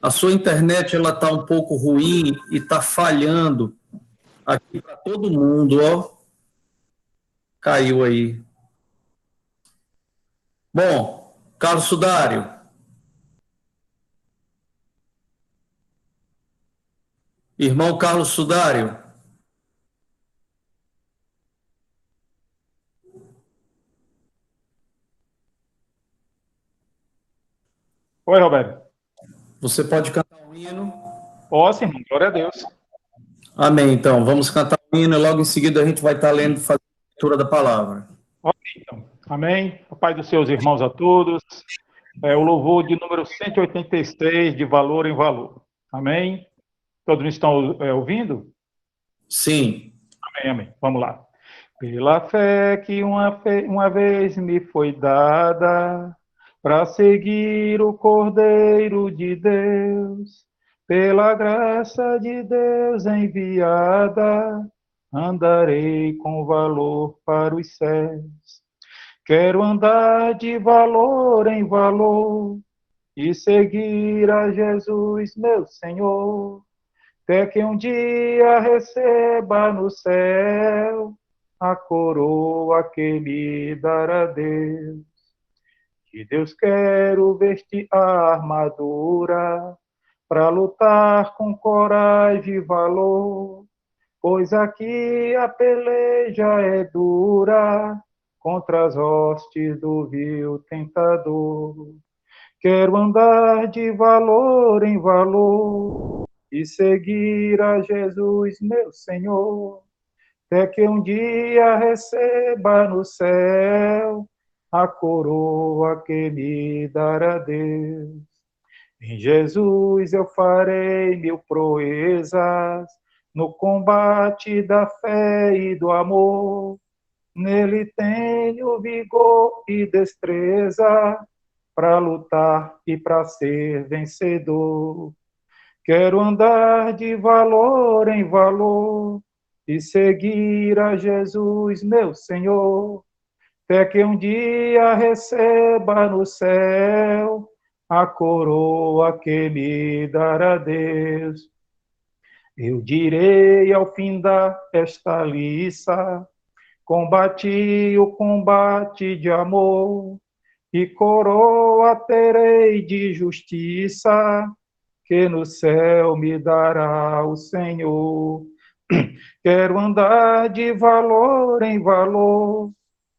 A sua internet ela está um pouco ruim e está falhando aqui para todo mundo, ó. Caiu aí. Bom, Carlos Sudário. Irmão Carlos Sudário. Oi, Roberto. Você pode cantar um hino? Posso, irmão. Glória a Deus. Amém. Então, vamos cantar um hino e logo em seguida a gente vai estar lendo, fazendo a leitura da palavra. Ok, então. Amém. O Pai dos seus irmãos a todos. O louvor de número 186, de valor em valor. Amém. Todos me estão ouvindo? Sim. Amém, amém. Vamos lá. Pela fé que uma vez me foi dada, para seguir o Cordeiro de Deus, pela graça de Deus enviada, andarei com valor para os céus. Quero andar de valor em valor e seguir a Jesus, meu Senhor, até que um dia receba no céu a coroa que me dará Deus. De Deus quero vestir a armadura para lutar com coragem e valor, pois aqui a peleja é dura contra as hostes do vil tentador. Quero andar de valor em valor e seguir a Jesus, meu Senhor, até que um dia receba no céu a coroa que me dará Deus. Em Jesus eu farei mil proezas, no combate da fé e do amor. Nele tenho vigor e destreza para lutar e para ser vencedor. Quero andar de valor em valor e seguir a Jesus, meu Senhor, até que um dia receba no céu a coroa que me dará Deus. Eu direi ao fim desta liça, combati o combate de amor, e coroa terei de justiça, que no céu me dará o Senhor. Quero andar de valor em valor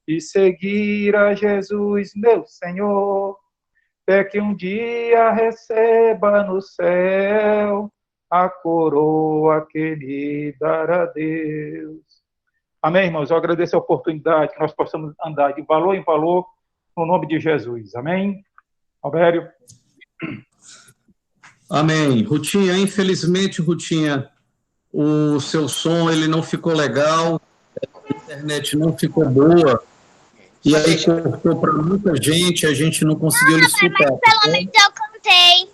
e seguir a Jesus, meu Senhor, até que um dia receba no céu a coroa que me dará Deus. Amém, irmãos? Eu agradeço a oportunidade que nós possamos andar de valor em valor no nome de Jesus. Amém? Albério? Amém. Rutinha, infelizmente, Rutinha, o seu som ele não ficou legal, a internet não ficou boa, e aí cortou para muita gente, a gente não conseguiu lhe escutar. Mas pelo menos eu cantei.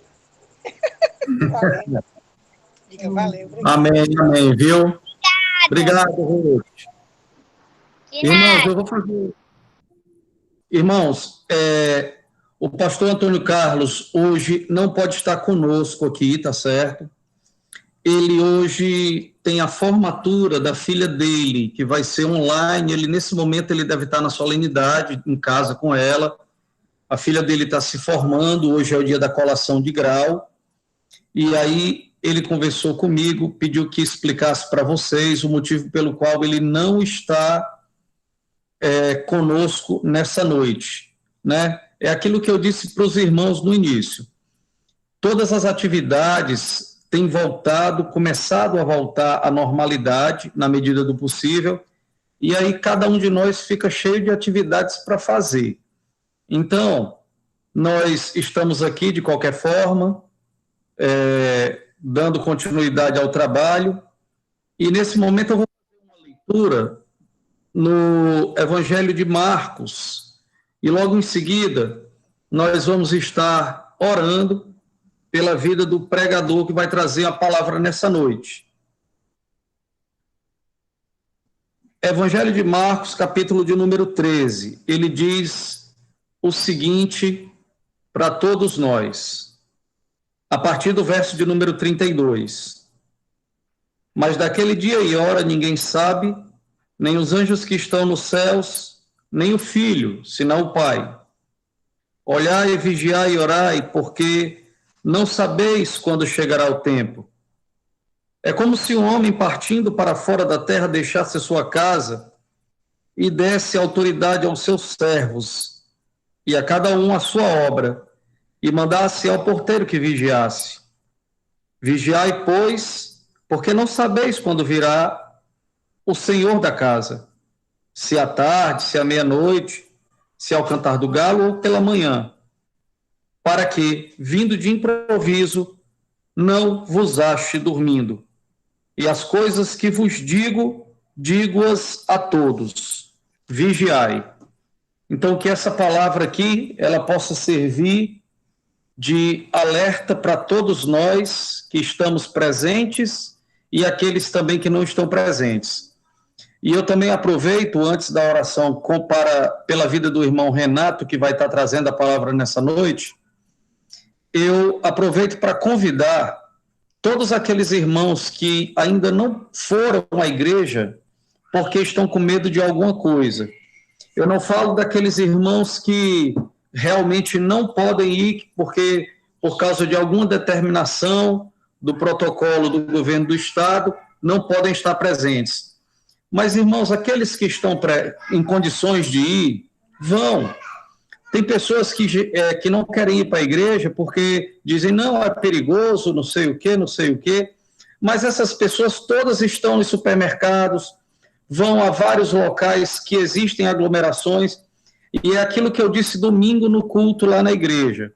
Diga, valeu. Amém, amém, viu? Obrigado, Ruth. Irmãos, eu vou fazer... Irmãos, o pastor Antônio Carlos hoje não pode estar conosco aqui, tá certo? Ele hoje tem a formatura da filha dele, que vai ser online. Ele, nesse momento, ele deve estar na solenidade, em casa com ela. A filha dele está se formando, hoje é o dia da colação de grau. E aí ele conversou comigo, pediu que explicasse para vocês o motivo pelo qual ele não está conosco nessa noite, né? É aquilo que eu disse para os irmãos no início. Todas as atividades têm começado a voltar à normalidade, na medida do possível, e aí cada um de nós fica cheio de atividades para fazer. Então, nós estamos aqui, de qualquer forma, dando continuidade ao trabalho, e nesse momento eu vou fazer uma leitura no Evangelho de Marcos, e logo em seguida nós vamos estar orando pela vida do pregador que vai trazer a palavra nessa noite. Evangelho de Marcos, capítulo de número 13, ele diz o seguinte para todos nós: a partir do verso de número 32. Mas daquele dia e hora ninguém sabe, nem os anjos que estão nos céus, nem o Filho, senão o Pai. Olhai, vigiai e orai, porque não sabeis quando chegará o tempo. É como se um homem partindo para fora da terra deixasse sua casa e desse autoridade aos seus servos, e a cada um a sua obra, e mandasse ao porteiro que vigiasse. Vigiai, pois, porque não sabeis quando virá o Senhor da casa, se à tarde, se à meia-noite, se ao cantar do galo ou pela manhã, para que, vindo de improviso, não vos ache dormindo. E as coisas que vos digo, digo-as a todos. Vigiai. Então, que essa palavra aqui, ela possa servir de alerta para todos nós que estamos presentes e aqueles também que não estão presentes. E eu também aproveito, antes da oração, pela vida do irmão Renato, que vai estar trazendo a palavra nessa noite, eu aproveito para convidar todos aqueles irmãos que ainda não foram à igreja porque estão com medo de alguma coisa. Eu não falo daqueles irmãos que realmente não podem ir porque, por causa de alguma determinação do protocolo do governo do Estado, não podem estar presentes. Mas, irmãos, aqueles que estão em condições de ir, vão. Tem pessoas que não querem ir para a igreja porque dizem, não, é perigoso, não sei o quê, mas essas pessoas todas estão nos supermercados, vão a vários locais que existem aglomerações, e é aquilo que eu disse domingo no culto lá na igreja.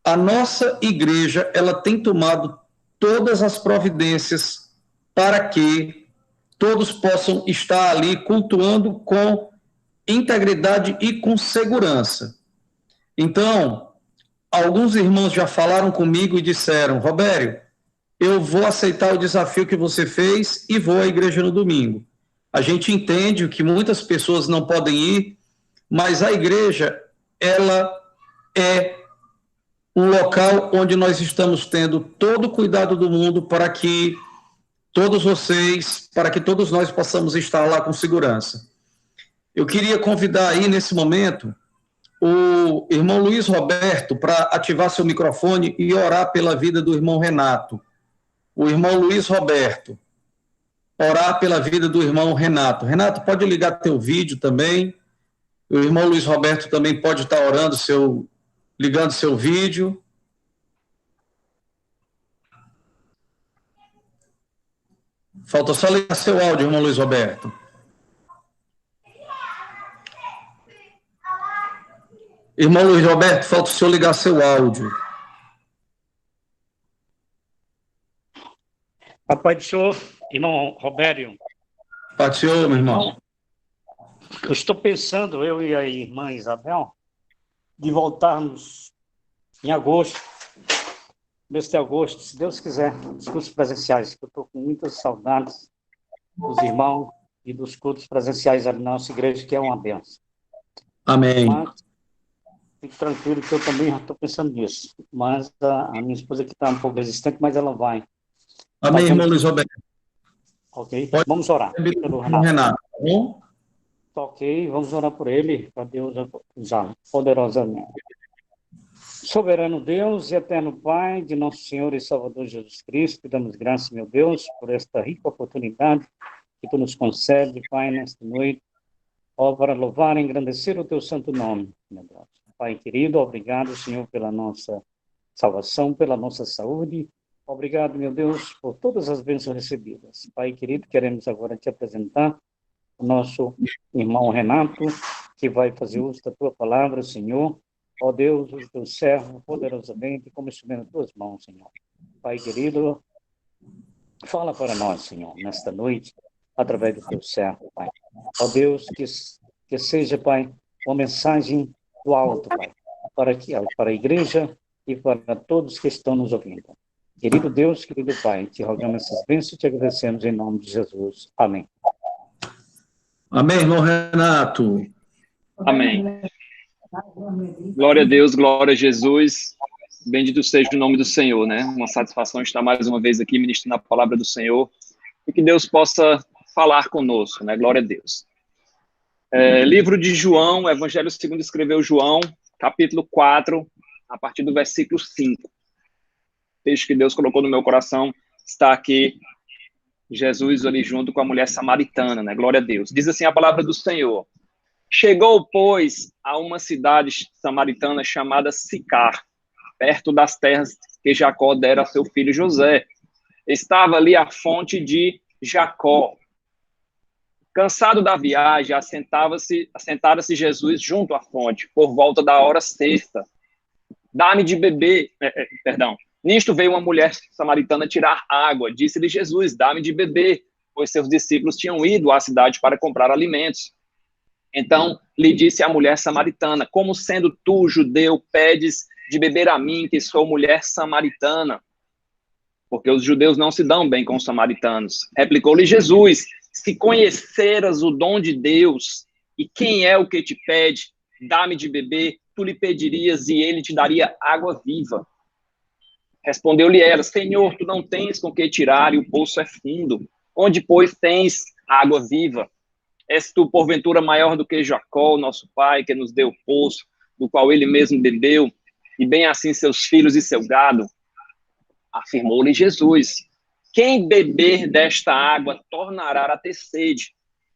A nossa igreja, ela tem tomado todas as providências para que todos possam estar ali cultuando com integridade e com segurança. Então, alguns irmãos já falaram comigo e disseram, Robério, eu vou aceitar o desafio que você fez e vou à igreja no domingo. A gente entende que muitas pessoas não podem ir, mas a igreja, ela é um local onde nós estamos tendo todo o cuidado do mundo para que todos nós possamos estar lá com segurança. Eu queria convidar aí, nesse momento, o irmão Luiz Roberto para ativar seu microfone e orar pela vida do irmão Renato. O irmão Luiz Roberto, orar pela vida do irmão Renato. Renato, pode ligar teu vídeo também. O irmão Luiz Roberto também pode estar orando, ligando seu vídeo. Falta só ligar seu áudio, irmão Luiz Roberto. Irmão Luiz Roberto, falta o senhor ligar seu áudio. Papai do Senhor, irmão Robério. Pai do Senhor, meu irmão. Eu estou pensando, eu e a irmã Isabel, de voltarmos em agosto, mês de agosto, se Deus quiser, os cultos presenciais, que eu estou com muitas saudades dos irmãos e dos cultos presenciais da nossa igreja, que é uma bênção. Amém. Mas, fique tranquilo que eu também já estou pensando nisso. Mas a minha esposa aqui está um pouco resistente, mas ela vai. Amém, irmão Luiz Roberto. Ok? Pode vamos orar pelo Renato, tá bom? Ok, vamos orar por ele, para Deus usá-lo poderosamente. Soberano Deus e eterno Pai de nosso Senhor e Salvador Jesus Cristo, te damos graças, meu Deus, por esta rica oportunidade que tu nos concede, Pai, nesta noite, para louvar e engrandecer o teu santo nome, meu Deus. Pai querido, obrigado, Senhor, pela nossa salvação, pela nossa saúde. Obrigado, meu Deus, por todas as bênçãos recebidas. Pai querido, queremos agora te apresentar o nosso irmão Renato, que vai fazer uso da tua palavra, Senhor. Ó Deus, o teu servo, poderosamente, como instrumento nas tuas mãos, Senhor. Pai querido, fala para nós, Senhor, nesta noite, através do teu servo, Pai. Ó Deus, que seja, Pai, uma mensagem do alto, Pai, para a igreja e para todos que estão nos ouvindo. Querido Deus, querido Pai, te rogamos essas bênçãos e te agradecemos em nome de Jesus. Amém. Amém, irmão Renato. Amém. Glória a Deus, glória a Jesus. Bendito seja o nome do Senhor, né? Uma satisfação estar mais uma vez aqui ministrando a palavra do Senhor e que Deus possa falar conosco, né? Glória a Deus. Livro de João, Evangelho segundo escreveu João, capítulo 4, a partir do versículo 5. O texto que Deus colocou no meu coração está aqui, Jesus ali junto com a mulher samaritana, né? Glória a Deus. Diz assim a palavra do Senhor. Chegou, pois, a uma cidade samaritana chamada Sicar, perto das terras que Jacó dera a seu filho José. Estava ali a fonte de Jacó. Cansado da viagem, assentara-se Jesus junto à fonte, por volta da hora sexta. Dá-me de beber, Nisto veio uma mulher samaritana tirar água. Disse-lhe Jesus, dá-me de beber, pois seus discípulos tinham ido à cidade para comprar alimentos. Então lhe disse a mulher samaritana, como sendo tu, judeu, pedes de beber a mim, que sou mulher samaritana? Porque os judeus não se dão bem com os samaritanos. Replicou-lhe Jesus, se conheceras o dom de Deus, e quem é o que te pede, dá-me de beber, tu lhe pedirias, e ele te daria água viva. Respondeu-lhe ela, Senhor, tu não tens com que tirar, e o poço é fundo. Onde, pois, tens água viva? És tu, porventura, maior do que Jacó, nosso pai, que nos deu o poço, do qual ele mesmo bebeu, e bem assim seus filhos e seu gado? Afirmou-lhe Jesus, quem beber desta água tornará a ter sede.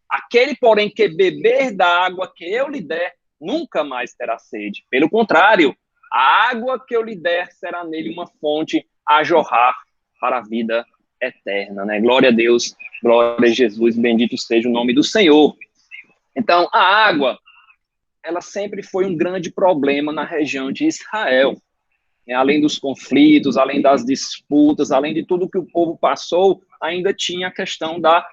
Aquele, porém, que beber da água que eu lhe der, nunca mais terá sede. Pelo contrário, a água que eu lhe der será nele uma fonte a jorrar para a vida eterna, né? Glória a Deus, glória a Jesus, bendito seja o nome do Senhor. Então, a água, ela sempre foi um grande problema na região de Israel. Além dos conflitos, além das disputas, além de tudo que o povo passou, ainda tinha a questão da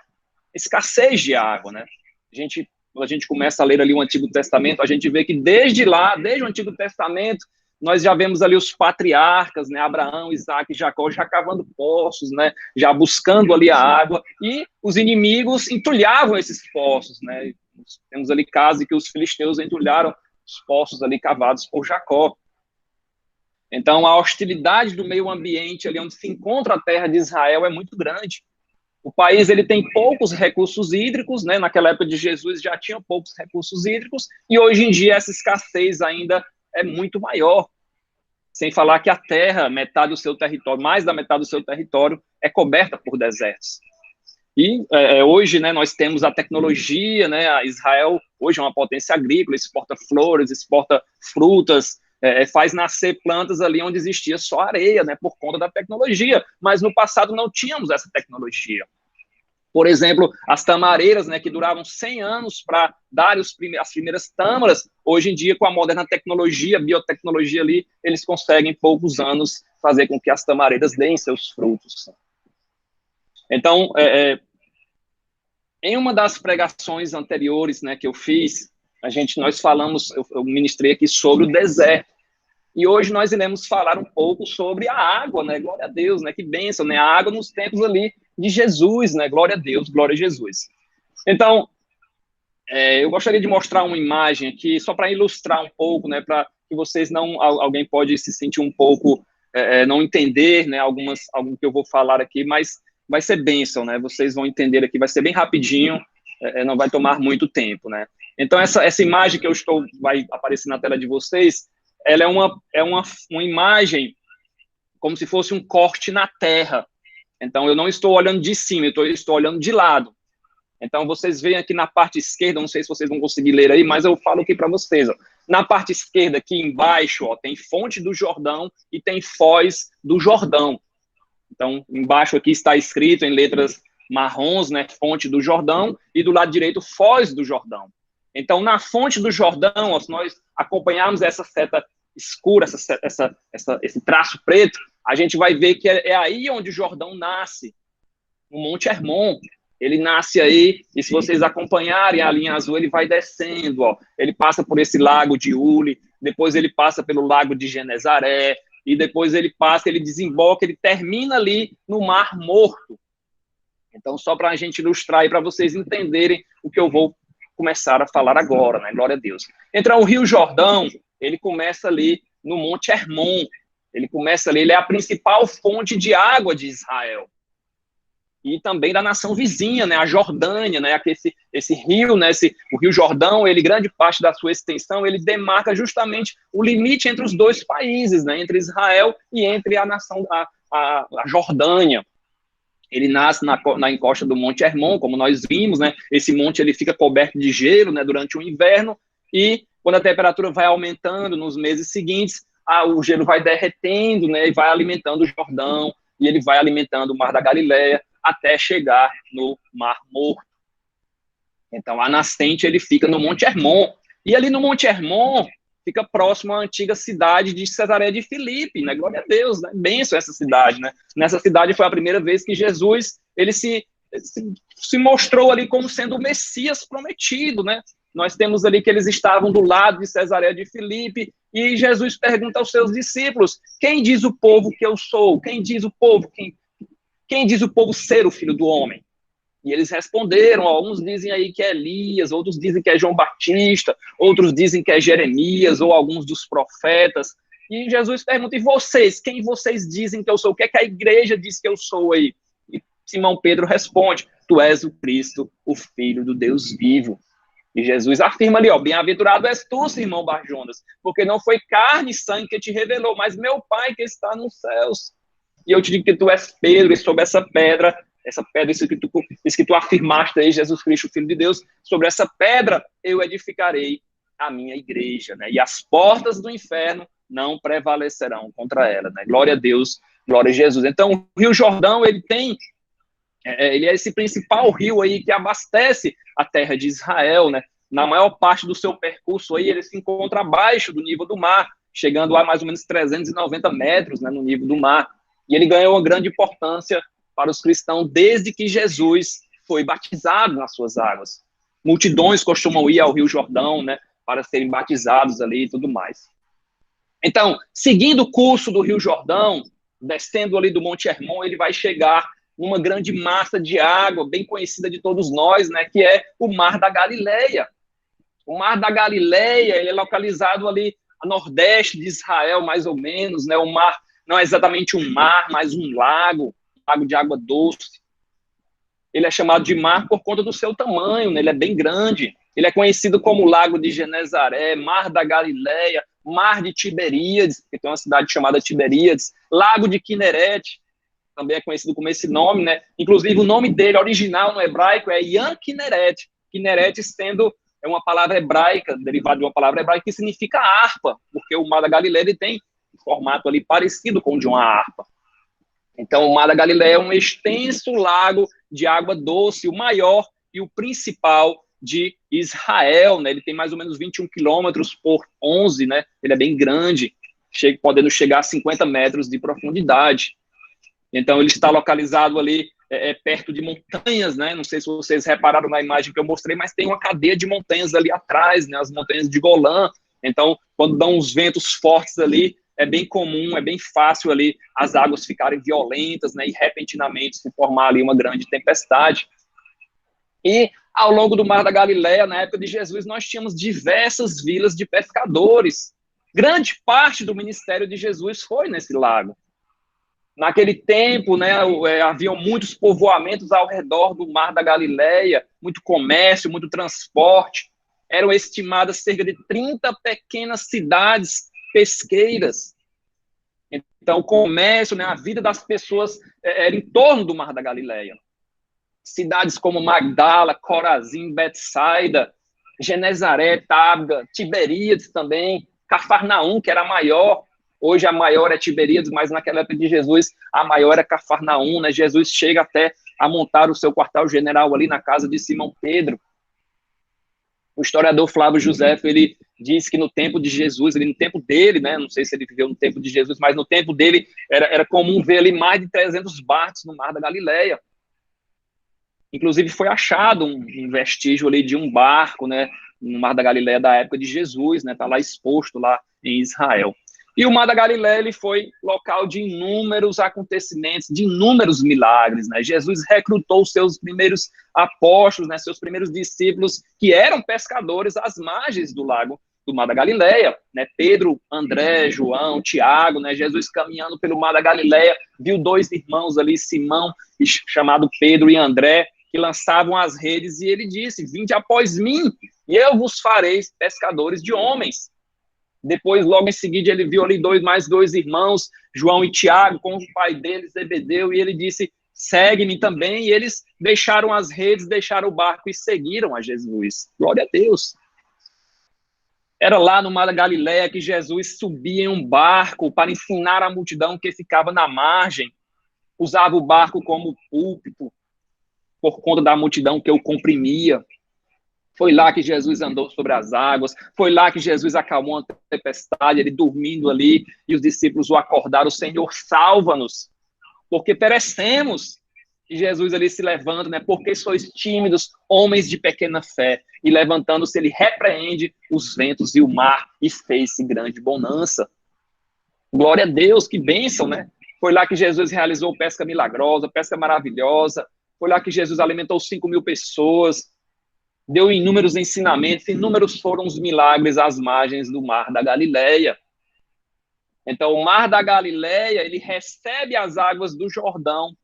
escassez de água, né? A gente começa a ler ali o Antigo Testamento, a gente vê que desde o Antigo Testamento, nós já vemos ali os patriarcas, né? Abraão, Isaac e Jacó já cavando poços, né? Já buscando ali a água, e os inimigos entulhavam esses poços, né? Temos ali casos em que os filisteus entulharam os poços ali cavados por Jacó. Então, a hostilidade do meio ambiente, ali onde se encontra a terra de Israel, é muito grande. O país ele tem poucos recursos hídricos, né? Naquela época de Jesus já tinha poucos recursos hídricos, e hoje em dia essa escassez ainda é muito maior. Sem falar que a terra, metade do seu território, mais da metade do seu território, é coberta por desertos. E hoje, né, nós temos a tecnologia, né? A Israel hoje é uma potência agrícola, exporta flores, exporta frutas, faz nascer plantas ali onde existia só areia, né, por conta da tecnologia, mas no passado não tínhamos essa tecnologia. Por exemplo, as tamareiras, né, que duravam 100 anos para dar as primeiras tâmaras, hoje em dia, com a moderna tecnologia, biotecnologia ali, eles conseguem, em poucos anos, fazer com que as tamareiras deem seus frutos. Então, em uma das pregações anteriores, né, que eu fiz, nós falamos, eu ministrei aqui sobre o deserto. E hoje nós iremos falar um pouco sobre a água, né? Glória a Deus, né? Que bênção, né? A água nos tempos ali de Jesus, né? Glória a Deus, glória a Jesus. Então, eu gostaria de mostrar uma imagem aqui, só para ilustrar um pouco, né? Para que vocês alguém pode se sentir um pouco, não entender, né? Algo que eu vou falar aqui, mas vai ser bênção, né? Vocês vão entender aqui, vai ser bem rapidinho, não vai tomar muito tempo, né? Então, essa imagem que vai aparecer na tela de vocês, ela é uma imagem como se fosse um corte na terra. Então, eu não estou olhando de cima, eu estou olhando de lado. Então, vocês veem aqui na parte esquerda, não sei se vocês vão conseguir ler aí, mas eu falo aqui para vocês. Ó. Na parte esquerda, aqui embaixo, ó, tem fonte do Jordão e tem foz do Jordão. Então, embaixo aqui está escrito em letras marrons, né, fonte do Jordão, e do lado direito, foz do Jordão. Então, na fonte do Jordão, ó, se nós acompanharmos essa seta escura, esse traço preto, a gente vai ver que é aí onde o Jordão nasce, no Monte Hermon. Ele nasce aí, e se vocês acompanharem a linha azul, ele vai descendo, ó. Ele passa por esse lago de Uli, depois ele passa pelo lago de Genezaré, e depois ele desemboca, ele termina ali no Mar Morto. Então, só para a gente ilustrar e para vocês entenderem o que eu vou começar a falar agora, né? Glória a Deus. Então, o Rio Jordão, ele começa ali no Monte Hermon, Ele começa ali, ele é a principal fonte de água de Israel. E também da nação vizinha, né, a Jordânia, né, esse rio, né, o Rio Jordão, ele, grande parte da sua extensão, ele demarca justamente o limite entre os dois países, né, entre Israel e entre a nação, a Jordânia. Ele nasce na encosta do Monte Hermon, como nós vimos, né, esse monte ele fica coberto de gelo, né, durante o inverno, e quando a temperatura vai aumentando nos meses seguintes, o gelo vai derretendo, né, e vai alimentando o Jordão, e ele vai alimentando o Mar da Galileia, até chegar no Mar Morto. Então, a nascente, ele fica no Monte Hermon. E ali no Monte Hermon, fica próximo à antiga cidade de Cesareia de Filipe, né? Glória a Deus, né? Benção essa cidade, né? Nessa cidade foi a primeira vez que Jesus, ele se mostrou ali como sendo o Messias prometido, né? Nós temos ali que eles estavam do lado de Cesareia de Filipe, e Jesus pergunta aos seus discípulos: quem diz o povo que eu sou? Quem diz o povo? Quem diz o povo ser o Filho do Homem? E eles responderam, alguns dizem aí que é Elias, outros dizem que é João Batista, outros dizem que é Jeremias, ou alguns dos profetas. E Jesus pergunta: e vocês? Quem vocês dizem que eu sou? O que é que a igreja diz que eu sou aí? E Simão Pedro responde: tu és o Cristo, o Filho do Deus vivo. E Jesus afirma ali, bem-aventurado és tu, Simão Bar-Jonas, porque não foi carne e sangue que te revelou, mas meu Pai que está nos céus. E eu te digo que tu és Pedro, e sobre essa pedra, isso que tu afirmaste aí, Jesus Cristo, Filho de Deus, sobre essa pedra eu edificarei a minha igreja, né? E as portas do inferno não prevalecerão contra ela, né? Glória a Deus, glória a Jesus. Então, o Rio Jordão, ele é esse principal rio aí que abastece a terra de Israel, né? Na maior parte do seu percurso aí, ele se encontra abaixo do nível do mar, chegando a mais ou menos 390 metros, né, no nível do mar. E ele ganhou uma grande importância para os cristãos desde que Jesus foi batizado nas suas águas. Multidões costumam ir ao Rio Jordão, né, para serem batizados ali e tudo mais. Então, seguindo o curso do Rio Jordão, descendo ali do Monte Hermon, ele vai chegar numa grande massa de água, bem conhecida de todos nós, né, que é o Mar da Galileia. O Mar da Galileia, ele é localizado ali a nordeste de Israel, mais ou menos, né, o mar não é exatamente um mar, mas um lago de água doce. Ele é chamado de mar por conta do seu tamanho, né? Ele é bem grande. Ele é conhecido como Lago de Genezaré, Mar da Galileia, Mar de Tiberíades, que tem uma cidade chamada Tiberíades, Lago de Quinerete, também é conhecido como esse nome, né? Inclusive, o nome dele original no hebraico é Yan Kinneret. Kinneret sendo uma palavra hebraica, derivada de uma palavra hebraica que significa harpa, porque o Mar da Galileia ele tem um formato ali parecido com o de uma harpa. Então, o Mar da Galileia é um extenso lago de água doce, o maior e o principal de Israel, né? Ele tem mais ou menos 21 quilômetros por 11, né? Ele é bem grande, podendo chegar a 50 metros de profundidade. Então, ele está localizado ali perto de montanhas, né? Não sei se vocês repararam na imagem que eu mostrei, mas tem uma cadeia de montanhas ali atrás, né? As montanhas de Golã. Então, quando dão uns ventos fortes ali, é bem comum, é bem fácil ali as águas ficarem violentas, né? E repentinamente se formar ali uma grande tempestade. E ao longo do Mar da Galileia, na época de Jesus, nós tínhamos diversas vilas de pescadores. Grande parte do ministério de Jesus foi nesse lago. Naquele tempo, né, haviam muitos povoamentos ao redor do Mar da Galileia, muito comércio, muito transporte. Eram estimadas cerca de 30 pequenas cidades pesqueiras. Então, o comércio, né, a vida das pessoas era em torno do Mar da Galileia. Cidades como Magdala, Corazim, Betsaida, Genezaré, Tábida, Tiberíades também, Cafarnaum, que era a maior. Hoje a maior é Tiberíades, mas naquela época de Jesus a maior é Cafarnaum, né? Jesus chega até a montar o seu quartel-general ali na casa de Simão Pedro. O historiador Flávio José, ele diz que no tempo de Jesus, no tempo dele, né? Não sei se ele viveu no tempo de Jesus, mas no tempo dele era comum ver ali mais de 300 barcos no Mar da Galileia. Inclusive foi achado um vestígio ali de um barco, né? No Mar da Galileia da época de Jesus, né? Tá lá exposto lá em Israel. E o Mar da Galileia ele foi local de inúmeros acontecimentos, de inúmeros milagres, né? Jesus recrutou seus primeiros apóstolos, né? Seus primeiros discípulos, que eram pescadores às margens do lago, do Mar da Galileia, né? Pedro, André, João, Tiago, né? Jesus caminhando pelo Mar da Galileia, viu 2 irmãos ali, Simão, chamado Pedro, e André, que lançavam as redes, e ele disse: vinde após mim, e eu vos farei pescadores de homens. Depois, logo em seguida, ele viu ali mais dois irmãos, João e Tiago, com o pai deles, Zebedeu, e ele disse: segue-me também. E eles deixaram as redes, deixaram o barco e seguiram a Jesus. Glória a Deus. Era lá no Mar da Galileia que Jesus subia em um barco para ensinar a multidão que ficava na margem. Usava o barco como púlpito, por conta da multidão que o comprimia. Foi lá que Jesus andou sobre as águas, foi lá que Jesus acalmou a tempestade, ele dormindo ali, e os discípulos o acordaram: Senhor, salva-nos, porque perecemos. E Jesus ali se levanta, né? Porque sois tímidos, homens de pequena fé. E levantando-se, ele repreende os ventos e o mar, e fez-se grande bonança. Glória a Deus, que bênção, né? Foi lá que Jesus realizou pesca milagrosa, pesca maravilhosa. Foi lá que Jesus alimentou 5.000 pessoas, deu inúmeros ensinamentos, inúmeros foram os milagres às margens do Mar da Galileia. Então, o Mar da Galileia, ele recebe as águas do Jordão.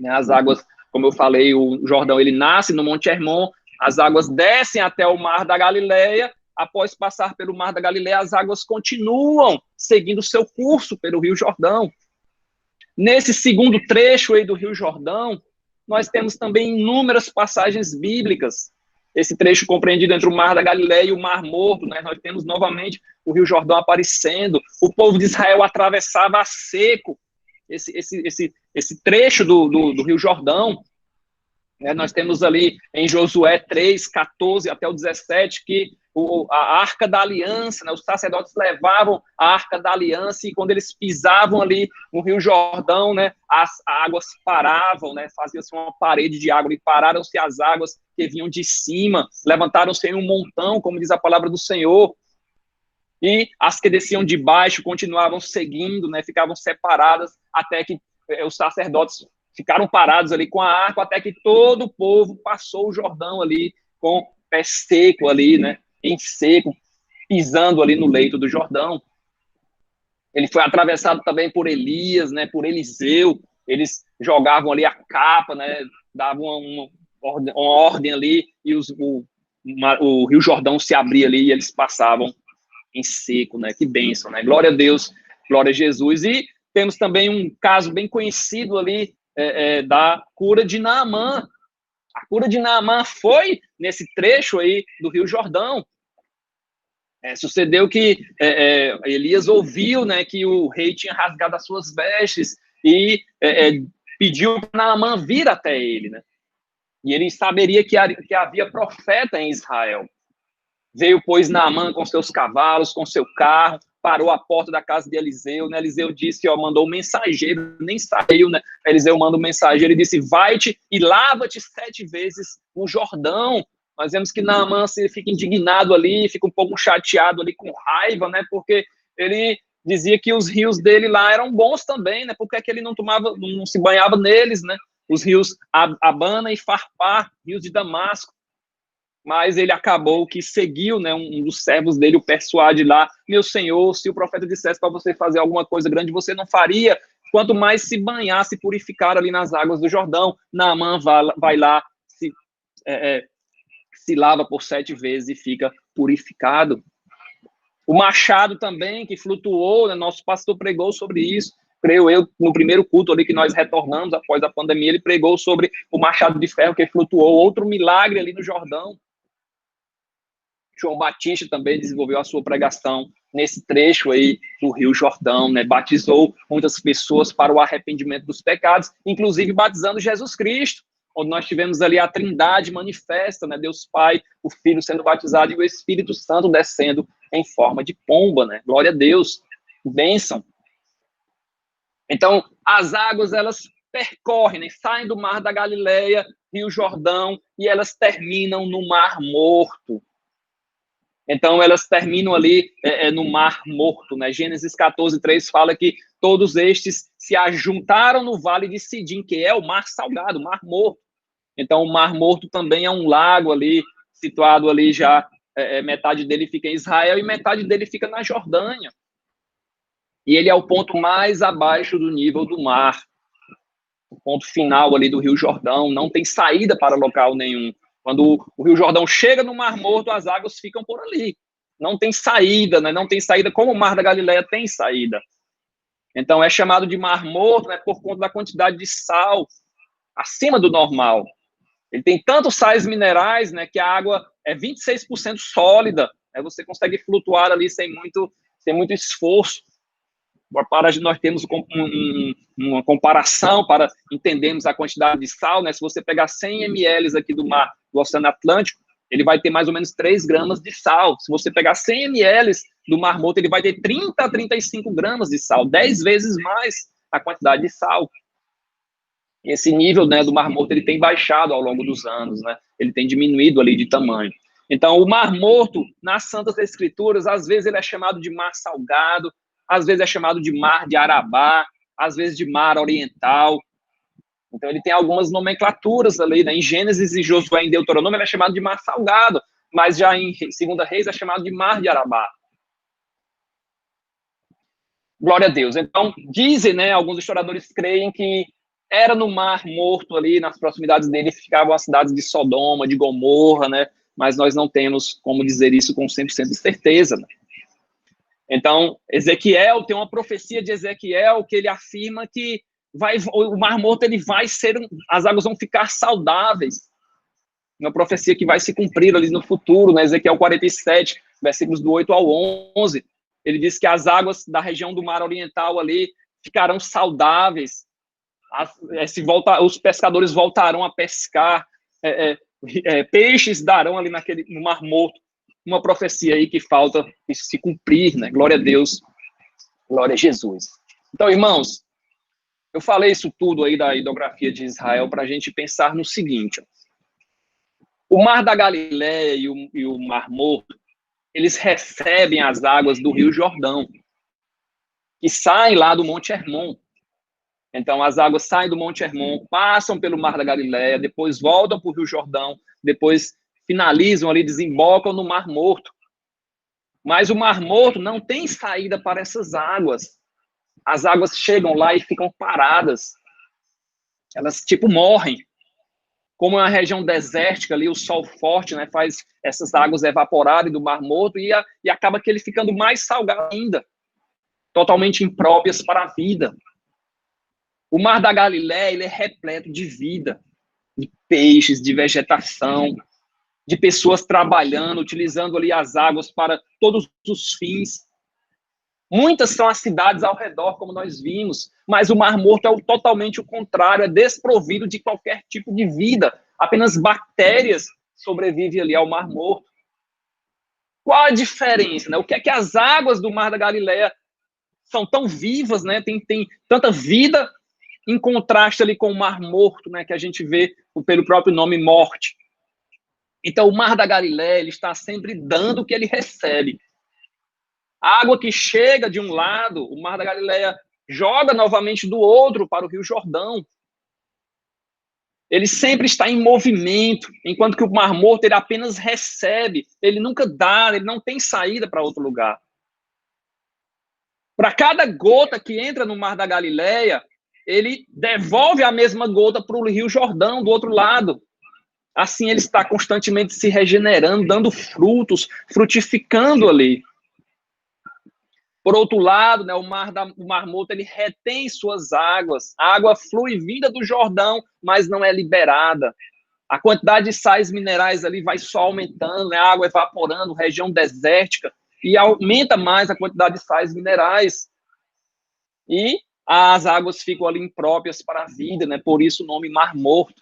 As águas, como eu falei, o Jordão, ele nasce no Monte Hermon, as águas descem até o Mar da Galileia. Após passar pelo Mar da Galileia, as águas continuam seguindo seu curso pelo Rio Jordão. Nesse segundo trecho aí do Rio Jordão, nós temos também inúmeras passagens bíblicas. Esse trecho compreendido entre o Mar da Galileia e o Mar Morto, né? Nós temos novamente o Rio Jordão aparecendo. O povo de Israel atravessava a seco esse trecho do Rio Jordão. Nós temos ali em Josué 3, 14 até o 17, que a Arca da Aliança, né, os sacerdotes levavam a Arca da Aliança, e quando eles pisavam ali no Rio Jordão, né, as águas paravam, né, fazia-se uma parede de água, e pararam-se as águas que vinham de cima, levantaram-se em um montão, como diz a palavra do Senhor, e as que desciam de baixo continuavam seguindo, né, ficavam separadas, até que os sacerdotes ficaram parados ali com a arca, até que todo o povo passou o Jordão ali com pé seco ali, né, em seco, pisando ali no leito do Jordão. Ele foi atravessado também por Elias, né, por Eliseu. Eles jogavam ali a capa, né, davam uma ordem ali, e o Rio Jordão se abria ali, e eles passavam em seco, né, que bênção, né, glória a Deus, glória a Jesus. E temos também um caso bem conhecido ali, da cura de Naamã. A cura de Naamã foi nesse trecho aí do Rio Jordão. Sucedeu que Elias ouviu, né, que o rei tinha rasgado as suas vestes, e pediu para Naamã vir até ele, né? E ele saberia que havia profeta em Israel. Veio, pois, Naamã com seus cavalos, com seu carro, parou à porta da casa de Eliseu, né? Eliseu disse, mandou um mensageiro, nem saiu, né? Eliseu manda um mensageiro e disse: vai-te e lava-te 7 vezes no Jordão. Nós vemos que Naamã fica indignado ali, fica um pouco chateado ali, com raiva, né? Porque ele dizia que os rios dele lá eram bons também, né? Porque é que ele não se banhava neles, né? Os rios Abana e Farpar, rios de Damasco. Mas ele acabou que seguiu, né, um dos servos dele, o persuade lá: meu senhor, se o profeta dissesse para você fazer alguma coisa grande, você não faria, quanto mais se banhar, se purificar ali nas águas do Jordão. Naamã vai lá, se lava por 7 vezes e fica purificado. O machado também, que flutuou, né, nosso pastor pregou sobre isso, creio eu, no primeiro culto ali que nós retornamos após a pandemia, ele pregou sobre o machado de ferro que flutuou, outro milagre ali no Jordão. João Batista também desenvolveu a sua pregação nesse trecho aí do Rio Jordão, né? Batizou muitas pessoas para o arrependimento dos pecados, inclusive batizando Jesus Cristo, onde nós tivemos ali a Trindade manifesta, né? Deus Pai, o Filho sendo batizado e o Espírito Santo descendo em forma de pomba, né? Glória a Deus, bênção. Então, as águas, elas percorrem, né? Saem do Mar da Galileia, Rio Jordão, e elas terminam no Mar Morto. Então, elas terminam ali no Mar Morto, né? Gênesis 14:3 fala que todos estes se ajuntaram no Vale de Sidim, que é o Mar Salgado, o Mar Morto. Então, o Mar Morto também é um lago ali, situado ali já metade dele fica em Israel e metade dele fica na Jordânia. E ele é o ponto mais abaixo do nível do mar. O ponto final ali do Rio Jordão, não tem saída para local nenhum. Quando o Rio Jordão chega no Mar Morto, as águas ficam por ali. Não tem saída, né? Não tem saída como o Mar da Galileia tem saída. Então, é chamado de Mar Morto, né, por conta da quantidade de sal acima do normal. Ele tem tantos sais minerais, né, que a água é 26% sólida. Né, você consegue flutuar ali sem muito esforço. Para nós termos uma comparação, para entendermos a quantidade de sal, né? Se você pegar 100 ml aqui do mar, do Oceano Atlântico, ele vai ter mais ou menos 3 gramas de sal. Se você pegar 100 ml do Mar Morto, ele vai ter 30 a 35 gramas de sal, 10 vezes mais a quantidade de sal. Esse nível, né, do Mar Morto ele tem baixado ao longo dos anos, né? Ele tem diminuído ali de tamanho. Então, o Mar Morto, nas Santas Escrituras, às vezes ele é chamado de Mar Salgado, às vezes é chamado de Mar de Arabá, às vezes de Mar Oriental. Então, ele tem algumas nomenclaturas ali, né? Em Gênesis e Josué, em Deuteronômio, ele é chamado de Mar Salgado, mas já em 2 Reis é chamado de Mar de Arabá. Glória a Deus. Então, dizem, né, alguns historiadores creem que era no Mar Morto ali, nas proximidades dele, ficavam as cidades de Sodoma, de Gomorra, né? Mas nós não temos como dizer isso com 100% de certeza, né? Então, Ezequiel, tem uma profecia de Ezequiel que ele afirma que o Mar Morto ele vai ser, as águas vão ficar saudáveis. Uma profecia que vai se cumprir ali no futuro, né? Ezequiel 47, versículos do 8 ao 11. Ele diz que as águas da região do Mar Oriental ali ficarão saudáveis. Os pescadores voltarão a pescar, peixes darão ali no Mar Morto. Uma profecia aí que falta se cumprir, né? Glória a Deus, glória a Jesus. Então, irmãos, eu falei isso tudo aí da hidrografia de Israel para a gente pensar no seguinte: o Mar da Galileia e o Mar Morto, eles recebem as águas do Rio Jordão, que saem lá do Monte Hermon. Então, as águas saem do Monte Hermon, passam pelo Mar da Galileia, depois voltam para o Rio Jordão, depois finalizam ali, desembocam no Mar Morto. Mas o Mar Morto não tem saída para essas águas. As águas chegam lá e ficam paradas. Elas, morrem. Como é uma região desértica ali, o sol forte, né, faz essas águas evaporarem do Mar Morto e acaba que ele ficando mais salgado ainda. Totalmente impróprias para a vida. O Mar da Galileia, ele é repleto de vida, de peixes, de vegetação, de pessoas trabalhando, utilizando ali as águas para todos os fins. Muitas são as cidades ao redor, como nós vimos, mas o Mar Morto é totalmente o contrário, é desprovido de qualquer tipo de vida. Apenas bactérias sobrevivem ali ao Mar Morto. Qual a diferença, né? O que é que as águas do Mar da Galileia são tão vivas, né? Tem tanta vida em contraste ali com o Mar Morto, né? Que a gente vê pelo próprio nome morte. Então, o Mar da Galileia, ele está sempre dando o que ele recebe. A água que chega de um lado, o Mar da Galileia joga novamente do outro para o Rio Jordão. Ele sempre está em movimento, enquanto que o Mar Morto, ele apenas recebe, ele nunca dá, ele não tem saída para outro lugar. Para cada gota que entra no Mar da Galileia, ele devolve a mesma gota para o Rio Jordão, do outro lado. Assim, ele está constantemente se regenerando, dando frutos, frutificando ali. Por outro lado, né, o Mar Morto, ele retém suas águas. A água flui vinda do Jordão, mas não é liberada. A quantidade de sais minerais ali vai só aumentando, né, a água evaporando, região desértica, e aumenta mais a quantidade de sais minerais. E as águas ficam ali impróprias para a vida, né, por isso o nome Mar Morto.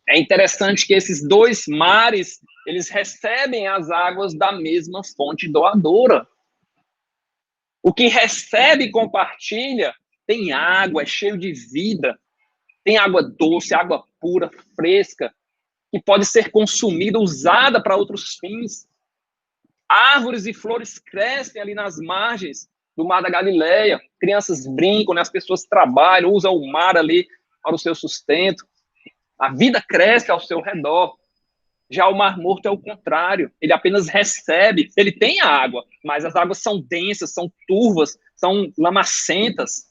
É interessante que esses dois mares, eles recebem as águas da mesma fonte doadora. O que recebe e compartilha tem água, é cheio de vida. Tem água doce, água pura, fresca, que pode ser consumida, usada para outros fins. Árvores e flores crescem ali nas margens do Mar da Galileia. Crianças brincam, né? As pessoas trabalham, usam o mar ali para o seu sustento. A vida cresce ao seu redor. Já o Mar Morto é o contrário, ele apenas recebe, ele tem a água, mas as águas são densas, são turvas, são lamacentas,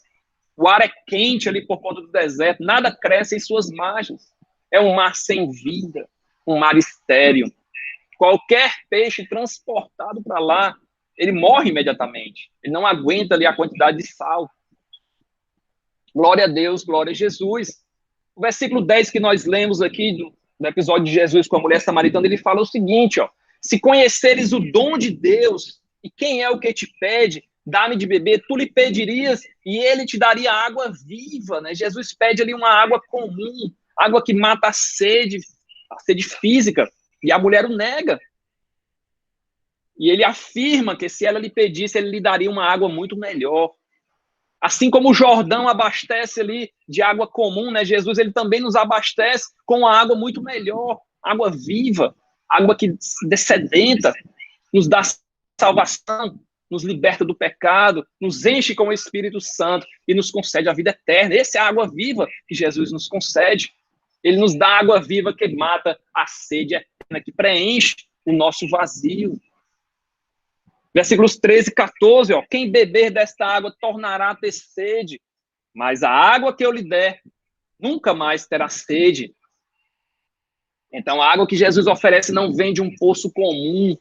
o ar é quente ali por conta do deserto, nada cresce em suas margens, é um mar sem vida, um mar estéril. Qualquer peixe transportado para lá, ele morre imediatamente, ele não aguenta ali a quantidade de sal. Glória a Deus, glória a Jesus. O versículo 10 que nós lemos aqui no episódio de Jesus com a mulher samaritana, ele fala o seguinte, ó: se conheceres o dom de Deus, e quem é o que te pede, dá-me de beber, tu lhe pedirias, e ele te daria água viva, né? Jesus pede ali uma água comum, água que mata a sede física, e a mulher o nega. E ele afirma que se ela lhe pedisse, ele lhe daria uma água muito melhor. Assim como o Jordão abastece ali de água comum, né? Jesus ele também nos abastece com uma água muito melhor, água viva, água que descedenta, nos dá salvação, nos liberta do pecado, nos enche com o Espírito Santo e nos concede a vida eterna. Essa é a água viva que Jesus nos concede. Ele nos dá água viva que mata a sede eterna, que preenche o nosso vazio. Versículos 13 e 14, ó: quem beber desta água tornará a ter sede, mas a água que eu lhe der nunca mais terá sede. Então, a água que Jesus oferece não vem de um poço comum.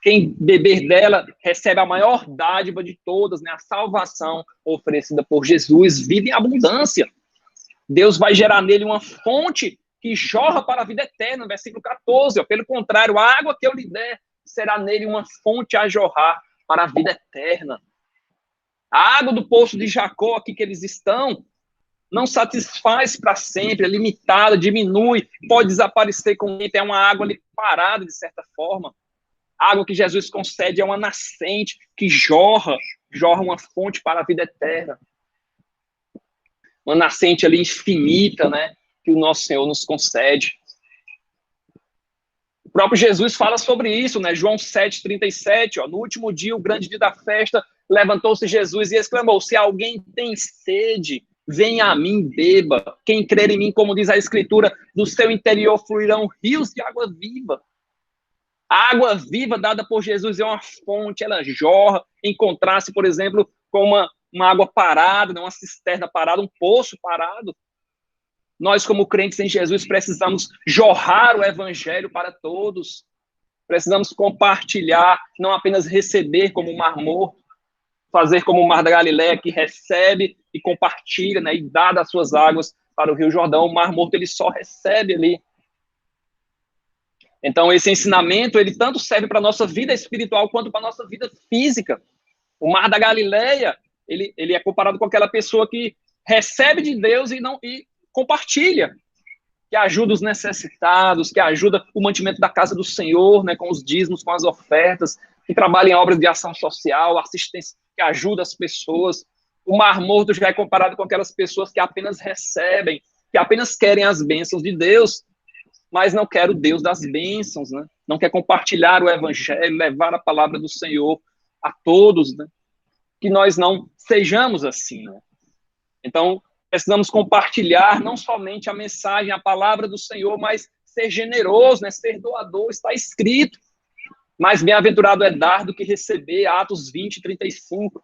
Quem beber dela recebe a maior dádiva de todas, né? A salvação oferecida por Jesus, vida em abundância. Deus vai gerar nele uma fonte que jorra para a vida eterna, no versículo 14. Ó: pelo contrário, a água que eu lhe der será nele uma fonte a jorrar para a vida eterna. A água do poço de Jacó, aqui que eles estão, não satisfaz para sempre, é limitada, diminui, pode desaparecer com o tempo, é uma água ali parada, de certa forma. A água que Jesus concede é uma nascente que jorra uma fonte para a vida eterna. Uma nascente ali infinita, né, que o nosso Senhor nos concede. O próprio Jesus fala sobre isso, né? João 7,37, ó: no último dia, o grande dia da festa, levantou-se Jesus e exclamou: se alguém tem sede, venha a mim, beba. Quem crer em mim, como diz a Escritura, do seu interior fluirão rios de água viva. A água viva dada por Jesus é uma fonte, ela jorra, em contraste, por exemplo, com uma água parada, uma cisterna parada, um poço parado. Nós, como crentes em Jesus, precisamos jorrar o evangelho para todos. Precisamos compartilhar, não apenas receber como o Mar Morto, fazer como o Mar da Galileia, que recebe e compartilha, né, e dá das suas águas para o Rio Jordão. O Mar Morto, ele só recebe ali. Então, esse ensinamento, ele tanto serve para a nossa vida espiritual quanto para a nossa vida física. O Mar da Galileia, ele é comparado com aquela pessoa que recebe de Deus e compartilha, que ajuda os necessitados, que ajuda o mantimento da casa do Senhor, né, com os dízimos, com as ofertas, que trabalha em obras de ação social, assistência, que ajuda as pessoas. O Mar Morto já é comparado com aquelas pessoas que apenas recebem, que apenas querem as bênçãos de Deus, mas não quer o Deus das bênçãos, né? Não quer compartilhar o evangelho, levar a palavra do Senhor a todos, né? Que nós não sejamos assim, né? Então, precisamos compartilhar não somente a mensagem, a palavra do Senhor, mas ser generoso, né? Ser doador, está escrito. Mais bem-aventurado é dar do que receber, Atos 20, 35.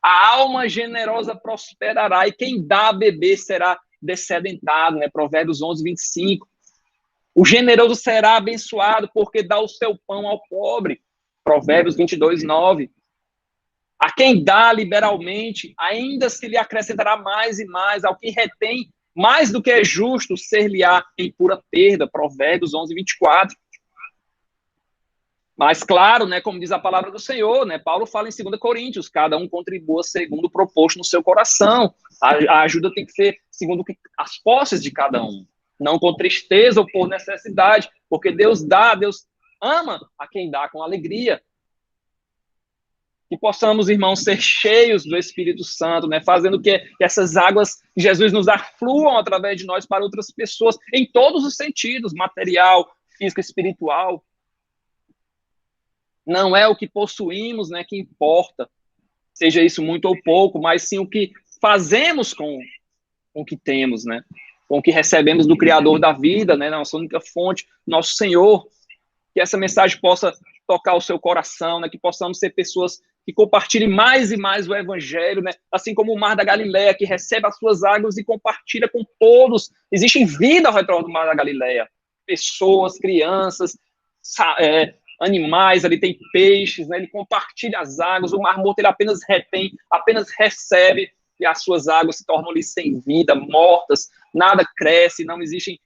A alma generosa prosperará, e quem dá a beber será descedentado, né? Provérbios 11, 25. O generoso será abençoado, porque dá o seu pão ao pobre, Provérbios 22, 9. A quem dá liberalmente, ainda se lhe acrescentará mais e mais. Ao que retém, mais do que é justo, ser-lhe-á em pura perda. Provérbios 11, 24. Mas, claro, né, como diz a palavra do Senhor, né, Paulo fala em 2 Coríntios, cada um contribua segundo o proposto no seu coração. A ajuda tem que ser segundo as posses de cada um. Não com tristeza ou por necessidade, porque Deus dá, Deus ama a quem dá com alegria. Que possamos, irmãos, ser cheios do Espírito Santo, né? Fazendo que essas águas de Jesus nos afluam através de nós para outras pessoas, em todos os sentidos, material, físico, espiritual. Não é o que possuímos, né, que importa, seja isso muito ou pouco, mas sim o que fazemos com o que temos, né? com o que recebemos do Criador da vida, né, nossa única fonte, nosso Senhor, que essa mensagem possa tocar o seu coração, né, que possamos ser pessoas que compartilhem mais e mais o Evangelho, né, assim como o Mar da Galileia, que recebe as suas águas e compartilha com todos. Existe vida ao redor do Mar da Galileia. Pessoas, crianças, animais, ali tem peixes, né, ele compartilha as águas, o Mar Morto ele apenas retém, apenas recebe, e as suas águas se tornam-lhe sem vida, mortas, nada cresce, não existem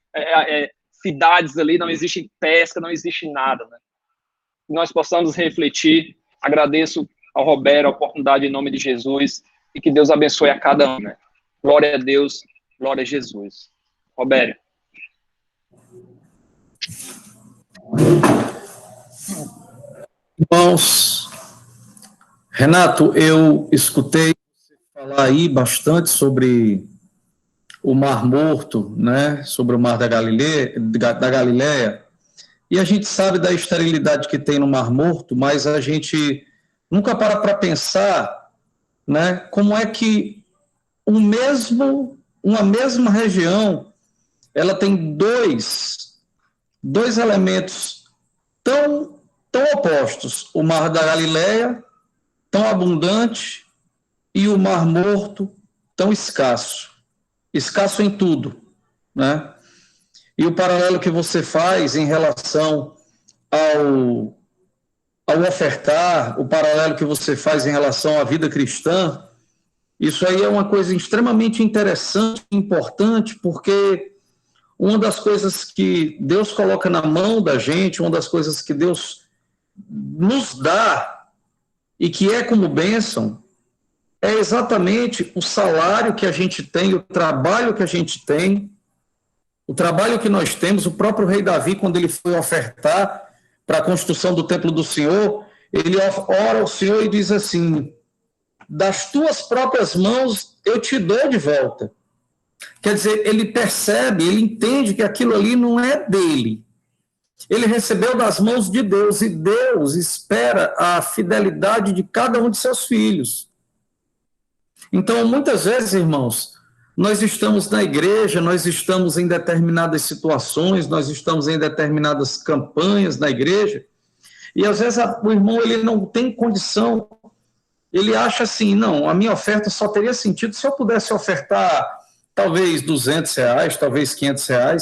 cidades ali, não existe pesca, não existe nada, né? Que nós possamos refletir. Agradeço ao Roberto a oportunidade em nome de Jesus e que Deus abençoe a cada um, né? Glória a Deus, glória a Jesus. Roberto. Irmãos, Renato, eu escutei você falar aí bastante sobre o Mar Morto, né? Sobre o Mar da Galileia, e a gente sabe da esterilidade que tem no Mar Morto, mas a gente nunca para pensar, né? Como é que uma mesma região ela tem dois elementos tão opostos: o Mar da Galileia, tão abundante, e o Mar Morto, tão escasso em tudo, né? E o paralelo que você faz em relação ao ofertar, o paralelo que você faz em relação à vida cristã, isso aí é uma coisa extremamente interessante, importante, porque uma das coisas que Deus coloca na mão da gente, uma das coisas que Deus nos dá e que é como bênção, é exatamente o salário que a gente tem, o trabalho que a gente tem, o trabalho que nós temos. O próprio rei Davi, quando ele foi ofertar para a construção do templo do Senhor, ele ora ao Senhor e diz assim: das tuas próprias mãos eu te dou de volta. Quer dizer, ele percebe, ele entende que aquilo ali não é dele. Ele recebeu das mãos de Deus, e Deus espera a fidelidade de cada um de seus filhos. Então, muitas vezes, irmãos, nós estamos na igreja, nós estamos em determinadas situações, nós estamos em determinadas campanhas na igreja, e às vezes o irmão ele não tem condição, ele acha assim: não, a minha oferta só teria sentido se eu pudesse ofertar talvez R$200, talvez R$500,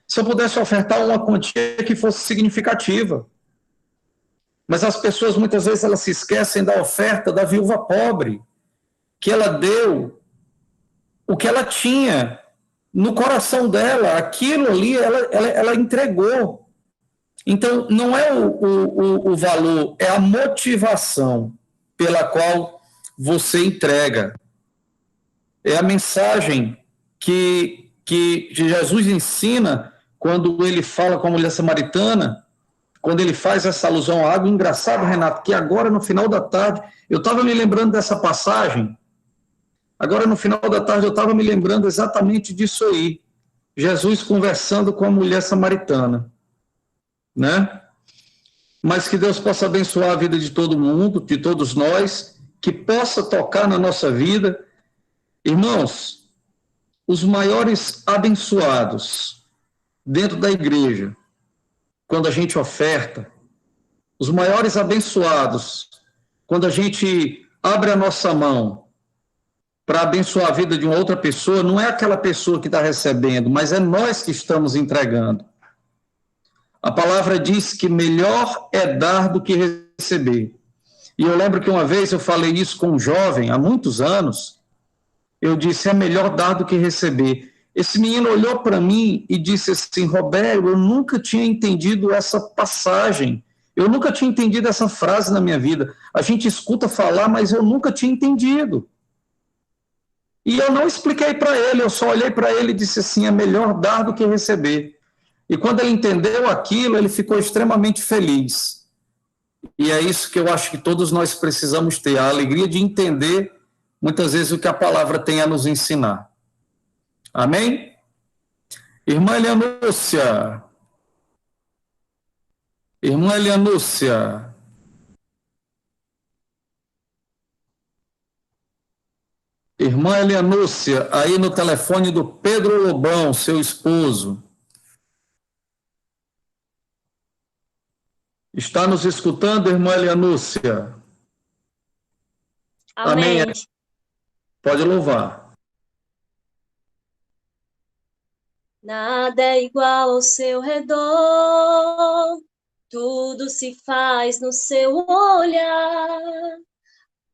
se eu pudesse ofertar uma quantia que fosse significativa. Mas as pessoas muitas vezes elas se esquecem da oferta da viúva pobre, que ela deu o que ela tinha no coração dela, aquilo ali ela entregou. Então, não é o valor, é a motivação pela qual você entrega. É a mensagem que Jesus ensina quando ele fala com a mulher samaritana, quando ele faz essa alusão à água. Engraçado, Renato, que agora no final da tarde, eu estava me lembrando dessa passagem, agora no final da tarde eu estava me lembrando exatamente disso aí, Jesus conversando com a mulher samaritana, né? Mas que Deus possa abençoar a vida de todo mundo, de todos nós, que possa tocar na nossa vida. Irmãos, os maiores abençoados dentro da igreja, quando a gente oferta, os maiores abençoados, quando a gente abre a nossa mão para abençoar a vida de uma outra pessoa, não é aquela pessoa que está recebendo, mas é nós que estamos entregando. A palavra diz que melhor é dar do que receber. E eu lembro que uma vez eu falei isso com um jovem, há muitos anos, eu disse: é melhor dar do que receber. Esse menino olhou para mim e disse assim: Roberto, eu nunca tinha entendido essa passagem, eu nunca tinha entendido essa frase na minha vida. A gente escuta falar, mas eu nunca tinha entendido. E eu não expliquei para ele, eu só olhei para ele e disse assim: é melhor dar do que receber. E quando ele entendeu aquilo, ele ficou extremamente feliz. E é isso que eu acho que todos nós precisamos ter, a alegria de entender, muitas vezes, o que a palavra tem a nos ensinar. Amém? Irmã Elianúcia. Irmã Elianúcia. Irmã Elianúcia, aí no telefone do Pedro Lobão, seu esposo. Está nos escutando, irmã Elianúcia? Amém. Amém. Pode louvar. Nada é igual ao seu redor, tudo se faz no seu olhar,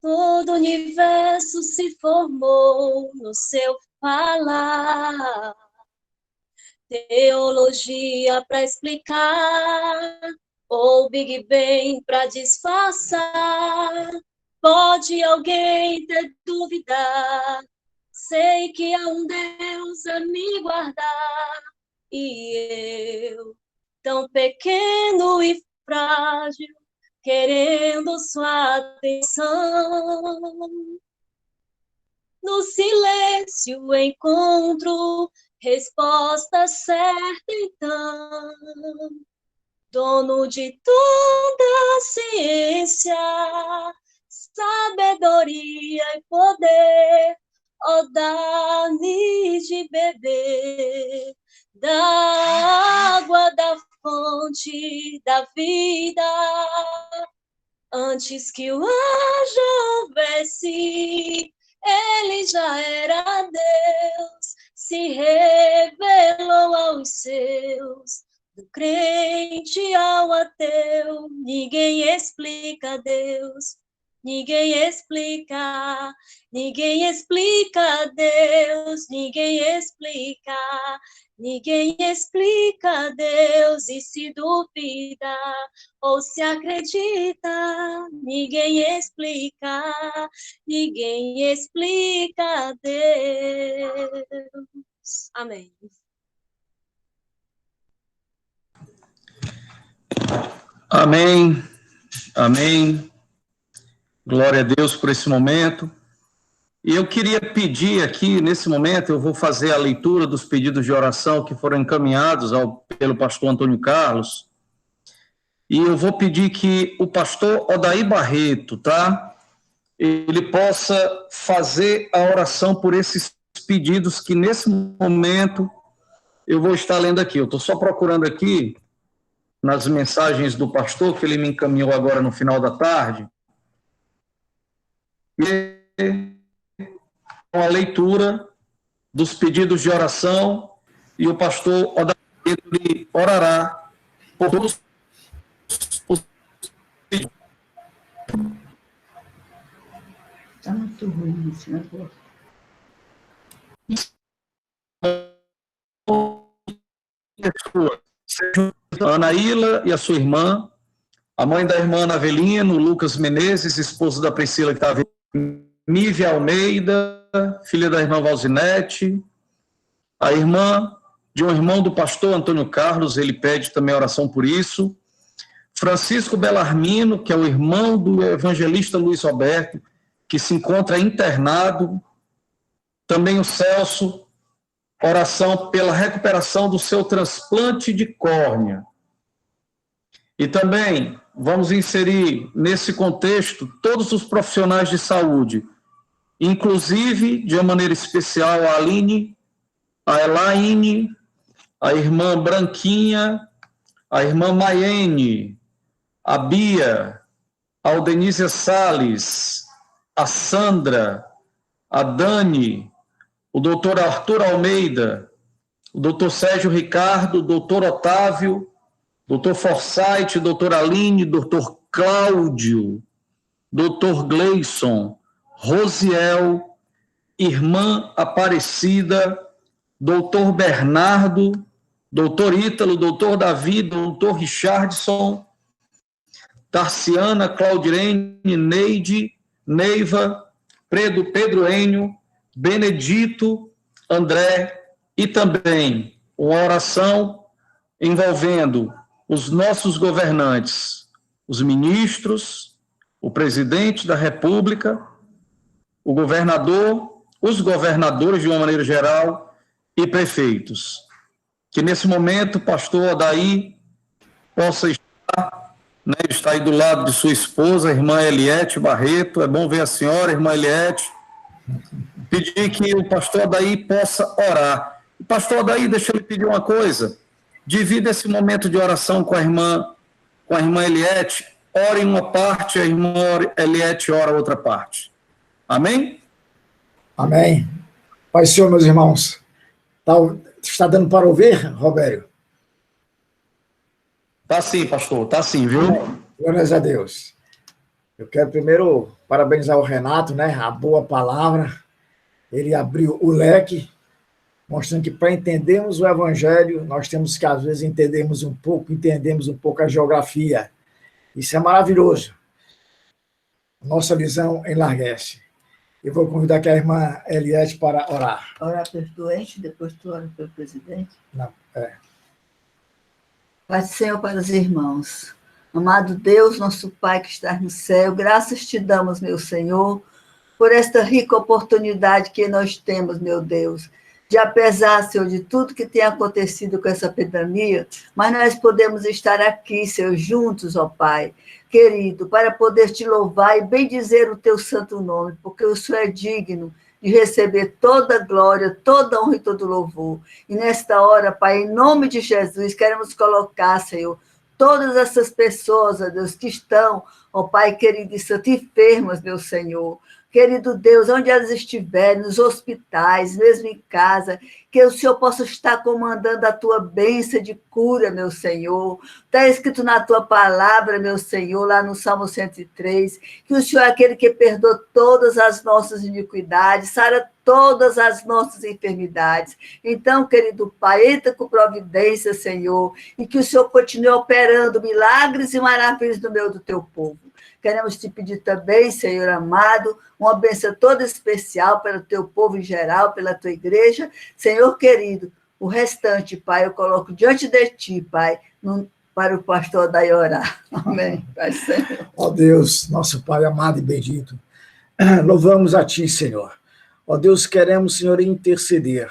todo o universo se formou no seu falar. Teologia para explicar, ou Big Bang para disfarçar. Pode alguém ter dúvida? Sei que há um Deus a me guardar, e eu, tão pequeno e frágil, querendo sua atenção. No silêncio encontro resposta certa, então. Dono de toda a ciência, sabedoria e poder, ó, dá-me de beber da água da fonte da vida. Antes que o anjo houvesse, ele já era Deus, se revelou aos seus, do crente ao ateu. Ninguém explica Deus, ninguém explica Deus, ninguém explica Deus, e se duvida ou se acredita, ninguém explica Deus. Amém. Amém. Amém. Glória a Deus por esse momento. E eu queria pedir aqui, nesse momento, eu vou fazer a leitura dos pedidos de oração que foram encaminhados pelo pastor Antônio Carlos. E eu vou pedir que o pastor Odair Barreto, tá? Ele possa fazer a oração por esses pedidos que, nesse momento, eu vou estar lendo aqui. Eu estou só procurando aqui, nas mensagens do pastor, que ele me encaminhou agora no final da tarde. E a leitura dos pedidos de oração, e o pastor Odair orará por todos os pedidos. Está muito ruim esse negócio. Anaíla e a sua irmã, a mãe da irmã Ana Avelino, Lucas Menezes, esposo da Priscila que está vindo, Nívia Almeida, filha da irmã Valzinete, a irmã de um irmão do pastor Antônio Carlos, ele pede também oração por isso, Francisco Belarmino, que é o irmão do evangelista Luiz Roberto, que se encontra internado, também o Celso, oração pela recuperação do seu transplante de córnea. E também vamos inserir nesse contexto todos os profissionais de saúde, inclusive, de uma maneira especial, a Aline, a Elaine, a irmã Branquinha, a irmã Maiene, a Bia, a Aldenísia Salles, a Sandra, a Dani, o doutor Arthur Almeida, o doutor Sérgio Ricardo, o doutor Otávio, doutor Forsyth, doutor Aline, doutor Cláudio, doutor Gleison, Rosiel, irmã Aparecida, doutor Bernardo, doutor Ítalo, doutor Davi, doutor Richardson, Tarciana, Claudirene, Neide, Neiva, Pedro Enio, Benedito, André, e também uma oração envolvendo os nossos governantes, os ministros, o presidente da República, o governador, os governadores de uma maneira geral e prefeitos. Que nesse momento o pastor Odair possa estar, né, está aí do lado de sua esposa, a irmã Eliete Barreto. É bom ver a senhora, irmã Eliete. pedir que o pastor Adair possa orar. Pastor Adair, deixa eu lhe pedir uma coisa. Divida esse momento de oração com a irmã Eliette. Ora em uma parte, a irmã Eliette ora outra parte. Amém? Amém. Pai Senhor, meus irmãos. Está dando para ouvir, Robério? Tá sim, pastor. Tá sim, viu? Amém. Glórias a Deus. Eu quero primeiro parabenizar o Renato, né? A boa palavra. Ele abriu o leque, mostrando que para entendermos o Evangelho, nós temos que, às vezes, entendermos um pouco a geografia. Isso é maravilhoso. Nossa visão enlarguece. Eu vou convidar aqui a irmã Eliette para orar. Orar pelos doentes, depois tu ora pelo presidente? Não, Pai do Senhor para os irmãos. Amado Deus, nosso Pai que está no céu, graças te damos, meu Senhor, por esta rica oportunidade que nós temos, meu Deus, de apesar, Senhor, de tudo que tem acontecido com essa pandemia, mas nós podemos estar aqui, Senhor, juntos, ó Pai, querido, para poder te louvar e bendizer o teu santo nome, porque o Senhor é digno de receber toda a glória, toda a honra e todo o louvor. E nesta hora, Pai, em nome de Jesus, queremos colocar, Senhor, todas essas pessoas, ó Deus, que estão, ó Pai querido e santo, enfermas, meu Senhor. Querido Deus, onde elas estiverem, nos hospitais, mesmo em casa, que o Senhor possa estar comandando a tua bênção de cura, meu Senhor. Está escrito na tua palavra, meu Senhor, lá no Salmo 103, que o Senhor é aquele que perdoa todas as nossas iniquidades, sara todas as nossas enfermidades. Então, querido Pai, entra com providência, Senhor, e que o Senhor continue operando milagres e maravilhas no meio do teu povo. Queremos te pedir também, Senhor amado, uma bênção toda especial para o teu povo em geral, pela tua igreja. Senhor querido, o restante, Pai, eu coloco diante de ti, Pai, para o pastor Adair orar. Amém, Pai Senhor. Ó Deus, nosso Pai amado e bendito, louvamos a ti, Senhor. Ó Deus, queremos, Senhor, interceder.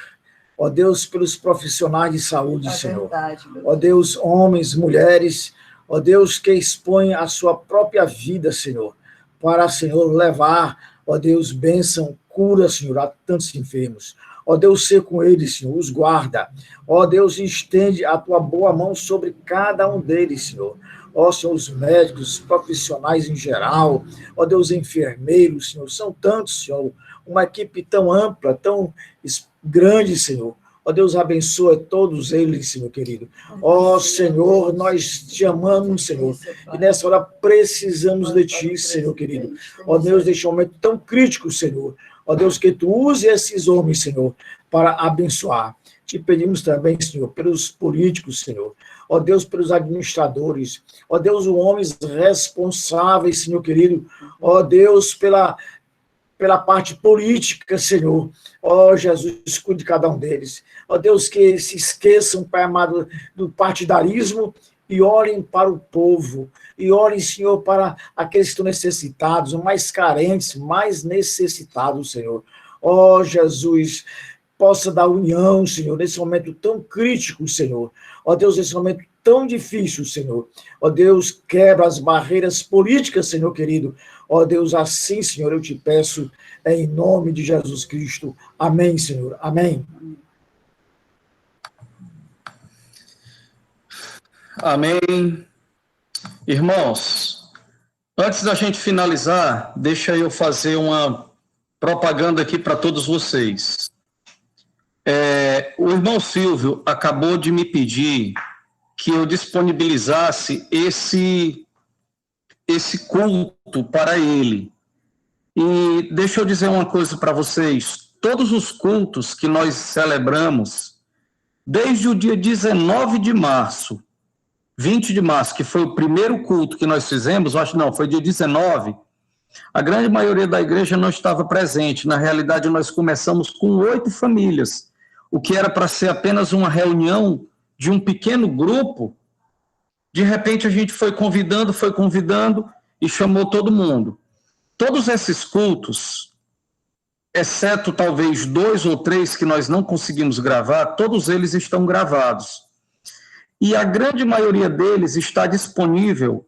Ó Deus, pelos profissionais de saúde, Senhor. Verdade, ó Deus, homens, mulheres, ó Deus, que expõe a sua própria vida, Senhor, para, Senhor, levar, ó Deus, bênção, cura, Senhor, a tantos enfermos. Ó Deus, ser com eles, Senhor, os guarda. Ó Deus, estende a tua boa mão sobre cada um deles, Senhor. Ó Senhor, os médicos, os profissionais em geral, ó Deus, enfermeiros, Senhor, são tantos, Senhor, uma equipe tão ampla, tão grande, Senhor. Ó Deus, abençoa todos eles, Senhor querido. Ó Senhor, nós te amamos, Senhor. E nessa hora precisamos de ti, Senhor querido. Ó Deus, neste momento tão crítico, Senhor. Ó Deus, que tu use esses homens, Senhor, para abençoar. Te pedimos também, Senhor, pelos políticos, Senhor. Ó Deus, pelos administradores. Ó Deus, os homens responsáveis, Senhor querido. Ó Deus, pela parte política, Senhor. Ó Jesus, cuide de cada um deles. Ó Deus, que se esqueçam, Pai amado, do partidarismo e olhem para o povo. E olhem, Senhor, para aqueles que estão necessitados, mais carentes, mais necessitados, Senhor. Ó Jesus, possa dar união, Senhor, nesse momento tão crítico, Senhor. Ó Deus, nesse momento tão difícil, Senhor. Ó Deus, quebra as barreiras políticas, Senhor querido. Ó Deus, assim, Senhor, eu te peço, em nome de Jesus Cristo. Amém, Senhor. Amém. Amém. Irmãos, antes da gente finalizar, deixa eu fazer uma propaganda aqui para todos vocês. O irmão Silvio acabou de me pedir que eu disponibilizasse esse culto para ele. E deixa eu dizer uma coisa para vocês. Todos os cultos que nós celebramos, desde o dia 19 de março, 20 de março, que foi o primeiro culto que nós fizemos, foi dia 19, a grande maioria da igreja não estava presente. Na realidade, nós começamos com 8 famílias, o que era para ser apenas uma reunião de um pequeno grupo. De repente, a gente foi convidando e chamou todo mundo. Todos esses cultos, exceto talvez 2 ou 3 que nós não conseguimos gravar, todos eles estão gravados. E a grande maioria deles está disponível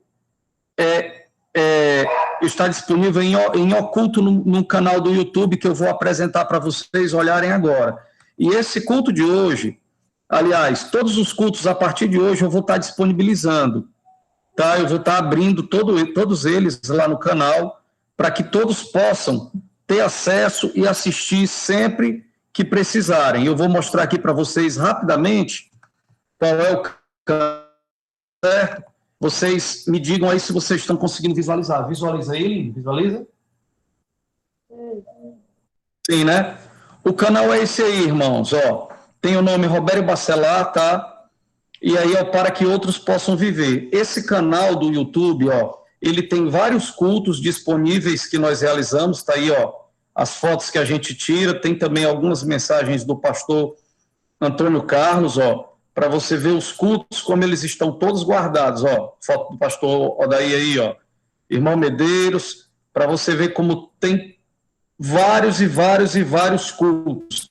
está disponível em oculto no canal do YouTube, que eu vou apresentar para vocês olharem agora. E esse culto de hoje, aliás, todos os cultos a partir de hoje eu vou estar disponibilizando, tá? Eu vou estar abrindo todos eles lá no canal, para que todos possam ter acesso e assistir sempre que precisarem. Eu vou mostrar aqui para vocês rapidamente qual é o canal, certo? Vocês me digam aí se vocês estão conseguindo visualizar. Visualiza aí, visualiza? Sim, né? O canal é esse aí, irmãos, ó. Tem o nome Robério Bacelar, tá? E aí, ó, para que outros possam viver. Esse canal do YouTube, ó, ele tem vários cultos disponíveis que nós realizamos, tá aí, ó, as fotos que a gente tira, tem também algumas mensagens do pastor Antônio Carlos, ó, para você ver os cultos, como eles estão todos guardados, ó, foto do pastor Odaí aí, ó, irmão Medeiros, para você ver como tem vários e vários e vários cultos.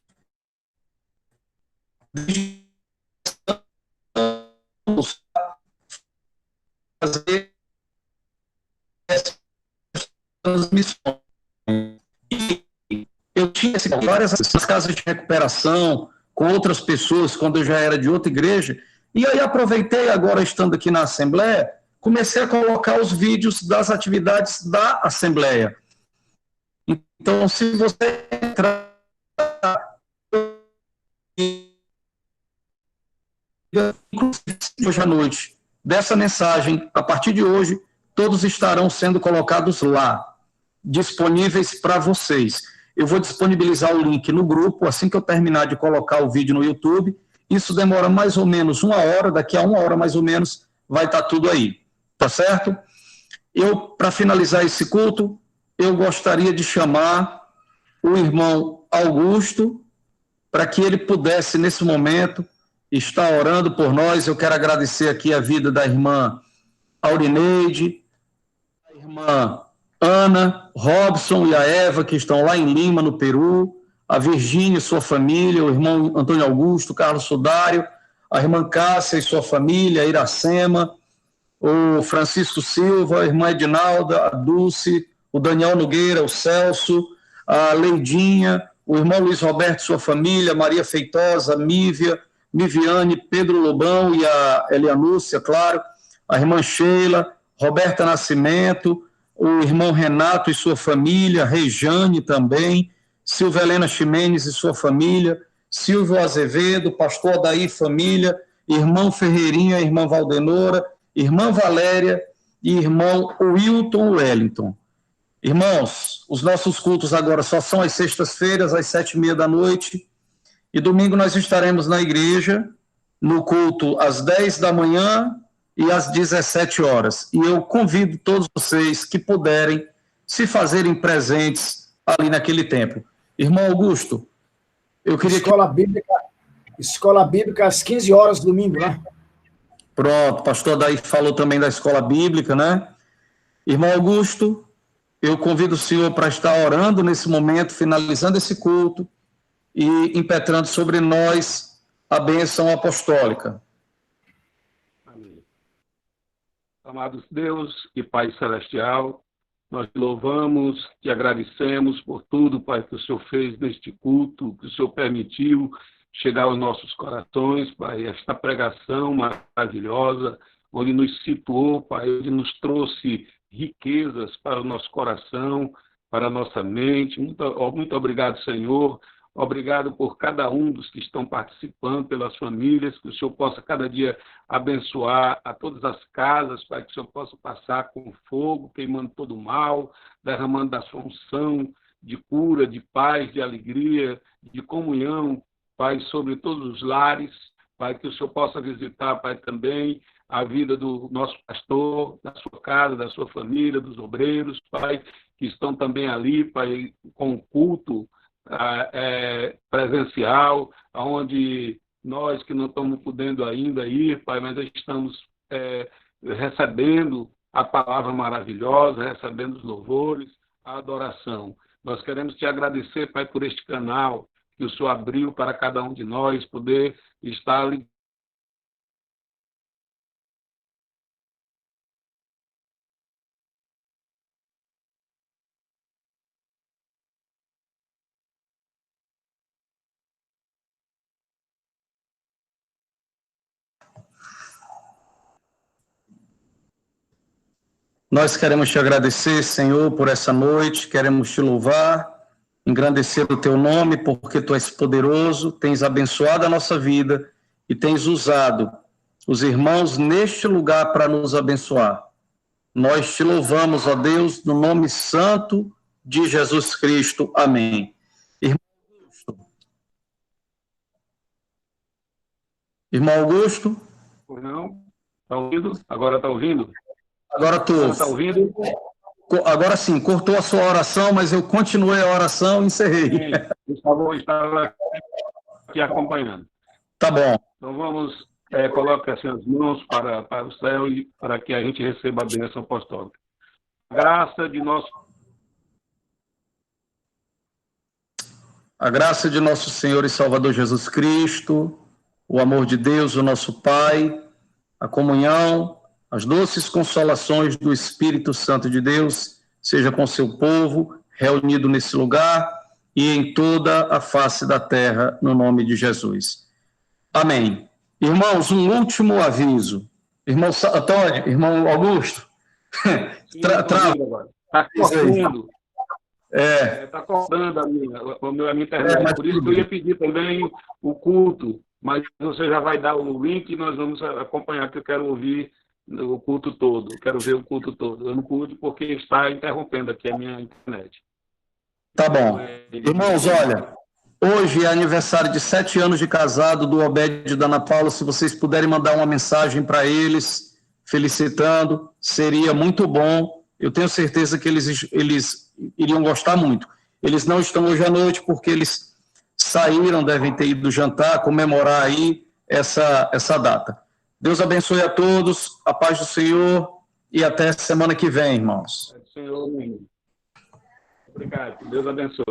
Fazer essa transmissão. E eu tinha várias casas de recuperação com outras pessoas, quando eu já era de outra igreja, e aí aproveitei agora, estando aqui na Assembleia, comecei a colocar os vídeos das atividades da Assembleia. Então, se você entrar hoje à noite, dessa mensagem, a partir de hoje, todos estarão sendo colocados lá, disponíveis para vocês. Eu vou disponibilizar o link no grupo, assim que eu terminar de colocar o vídeo no YouTube. Isso demora mais ou menos 1 hora, daqui a 1 hora mais ou menos vai estar tudo aí, tá certo? Para finalizar esse culto, eu gostaria de chamar o irmão Augusto, para que ele pudesse, nesse momento, estar orando por nós. Eu quero agradecer aqui a vida da irmã Aurineide, a irmã Ana, Robson e a Eva, que estão lá em Lima, no Peru, a Virgínia e sua família, o irmão Antônio Augusto, Carlos Sudário, a irmã Cássia e sua família, a Iracema, o Francisco Silva, a irmã Edinalda, a Dulce, o Daniel Nogueira, o Celso, a Leidinha, o irmão Luiz Roberto e sua família, Maria Feitosa, Mívia, Miviane, Pedro Lobão e a Elianúcia, claro, a irmã Sheila, Roberta Nascimento, o irmão Renato e sua família, Rejane também, Silvia Helena Ximenes e sua família, Silvio Azevedo, pastor Odaí família, irmão Ferreirinha, irmã Valdenora, irmã Valéria e irmão Wilton Wellington. Irmãos, os nossos cultos agora só são às sextas-feiras, às 7h30 da noite, e domingo nós estaremos na igreja, no culto às 10 da manhã e às 17 horas. E eu convido todos vocês que puderem se fazerem presentes ali naquele templo. Irmão Augusto, eu queria Escola Bíblica às 15 horas, domingo, né? Pronto, o pastor daí falou também da Escola Bíblica, né? Irmão Augusto, eu convido o senhor para estar orando nesse momento, finalizando esse culto e impetrando sobre nós a bênção apostólica. Amém. Amados Deus e Pai Celestial, nós te louvamos, te agradecemos por tudo, Pai, que o Senhor fez neste culto, que o Senhor permitiu chegar aos nossos corações, Pai, esta pregação maravilhosa, onde nos situou, Pai, onde nos trouxe riquezas para o nosso coração, para a nossa mente. Muito obrigado, Senhor. Obrigado por cada um dos que estão participando, pelas famílias, que o Senhor possa cada dia abençoar a todas as casas, Pai, que o Senhor possa passar com fogo, queimando todo o mal, derramando da sua unção de cura, de paz, de alegria, de comunhão, Pai, sobre todos os lares, Pai, que o Senhor possa visitar, Pai, também a vida do nosso pastor, da sua casa, da sua família, dos obreiros, Pai, que estão também ali, Pai, com o culto presencial, onde nós que não estamos podendo ainda ir, Pai, mas estamos recebendo a palavra maravilhosa, recebendo os louvores, a adoração. Nós queremos te agradecer, Pai, por este canal que o Senhor abriu para cada um de nós poder estar Nós queremos te agradecer, Senhor, por essa noite, queremos te louvar, engrandecer o teu nome, porque tu és poderoso, tens abençoado a nossa vida e tens usado os irmãos neste lugar para nos abençoar. Nós te louvamos, ó Deus, no nome santo de Jesus Cristo. Amém. Irmão Augusto? Não, está ouvindo? Agora está ouvindo? Agora estou. Está ouvindo? Agora sim, cortou a sua oração, mas eu continuei a oração e encerrei. Sim, estava aqui acompanhando. Tá bom. Então vamos, coloque assim as mãos para o céu e para que a gente receba a bênção apostólica. A graça de nosso Senhor e Salvador Jesus Cristo, o amor de Deus, o nosso Pai, a comunhão, as doces consolações do Espírito Santo de Deus, seja com seu povo, reunido nesse lugar e em toda a face da terra, no nome de Jesus. Amém. Irmãos, um último aviso. Irmão Antônio, irmão Augusto. Está cortando. Está cortando a minha internet. Por isso que eu ia pedir também o culto, mas você já vai dar o link e nós vamos acompanhar, que eu quero ouvir o culto todo. Quero ver o culto todo. Eu não pude porque está interrompendo aqui a minha internet. Tá bom. Irmãos, olha, hoje é aniversário de 7 anos de casado do Obed e da Ana Paula. Se vocês puderem mandar uma mensagem para eles, felicitando, seria muito bom. Eu tenho certeza que eles iriam gostar muito. Eles não estão hoje à noite porque eles saíram, devem ter ido jantar, comemorar aí essa data. Deus abençoe a todos, a paz do Senhor e até semana que vem, irmãos. Senhor, obrigado. Deus abençoe.